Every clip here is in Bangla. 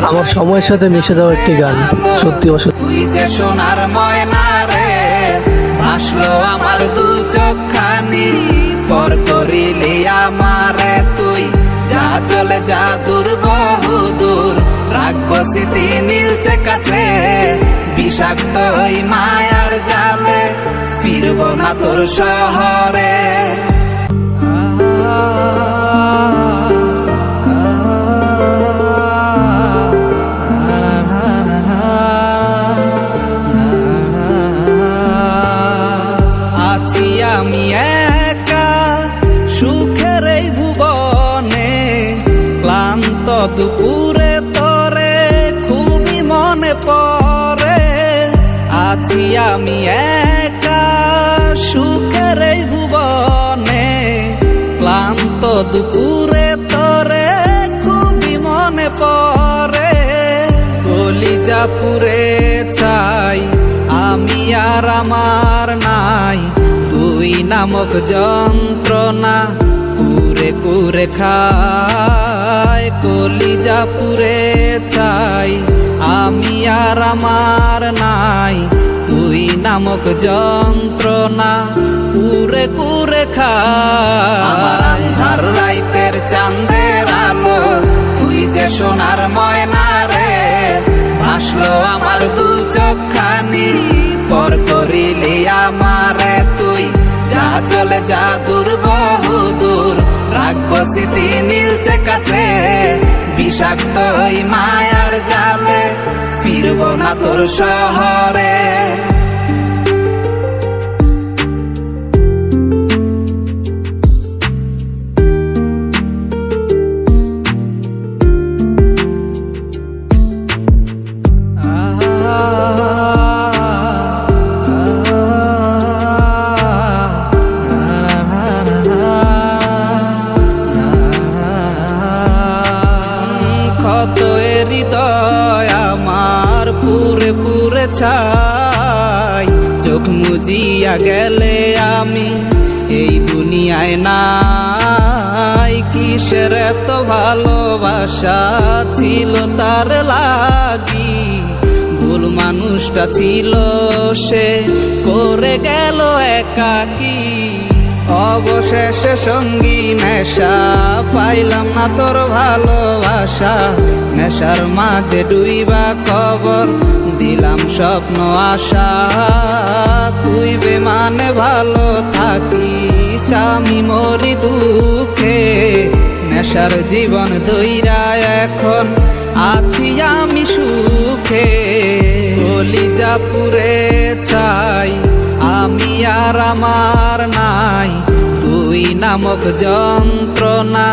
আমার সময়ের সাথে মিশে যাওয়া একটি গান, সত্যি অসত্যি। তুই যে সোনার ময়না রে, ভাসলো আমার দু চোখখানি, পর করিলি আমারে তুই, যা চলে যা দূর বহু দূর, রাখবো স্মৃতি নীলচে কাছে, বিষাক্ত ওই মায়ার জালে, ফিরব না তোর শহরে। আছি আমি একা সুখের এই ভুবনে, ক্লান্ত দুপুরে তোরে খুবই মনে পড়ে। আছি আমি একা সুখের এই ভুবনে, ক্লান্ত দুপুরে তোরে খুবই মনে পড়ে। কলিজা পুরে ছাই আমি আর আমার নাই, তুই নামক যন্ত্রণা কুরে কুরে খায়। কলিজা পুরে ছাই আমি আর আমার নাই, তুই নামক যন্ত্রণা কুরে কুরে খায়। আমার আন্ধার রাইতের চাঁদের আলো, তুই যে সোনার ময়না রে, ভাসলো আমার দু চোখখানি, পর করিলি আমারে তুই, যা চলে যা দূর বহু দূর, রাখবো স্মৃতি নীলচে কাছে, বিষাক্ত ওই মায়ার জালে, ফিরব না তোর শহরে। ক্ষত হৃদয় আমার পুরে পুরে ছাই, চোখ মুজিয়া গেলে আমি এই দুনিয়ায় নাই। কিসের এত ভালোবাসা ছিল তার লাগি, ভুল মানুষটা ছিল সে, করে গেল একাকী। অবশেষে সঙ্গী নেশা, পাইলাম না তোর ভালোবাসা, নেশার মাঝে ডুইবা কবর দিলাম স্বপ্ন আশা। তুই বেমানে ভালো থাকিস, আমি মরি দুঃখে, নেশার জীবন দইরা এখন আছি আমি সুখে। কলিজা পুরে ছাই আমি আর আমার নাই, তুই নামক যন্ত্রণা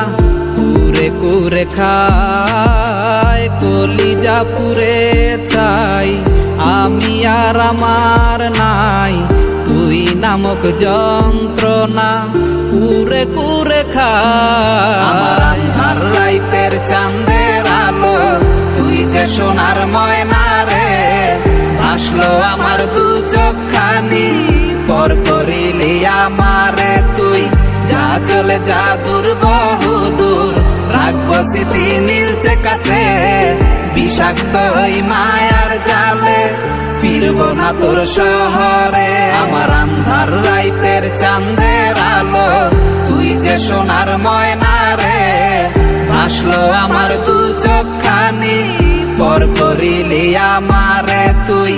কুরে কুরে খায়। কলিজা পুরে ছাই আমি আর আমার নাই, তুই নামক যন্ত্রণা কুরে কুরে খায়। আমার আন্ধার রাইতের চাঁদের আলো, তুই যে সোনার ময়না রে, ভাসলো আমার দু চোখখানি, পর করিলি আমারে তুই, যা চলে যা দূর বহু দূর, রাখবো স্মৃতি নীলচে কাছে, বিষাক্ত ওই মায়ার জালে, ফিরব না তোর শহরে। আমার আন্ধার রাইতের চাঁদের আলো, তুই যে সোনার ময়না রে, ভাসলো আমার দু চোখখানি, পর করিলি আমারে তুই,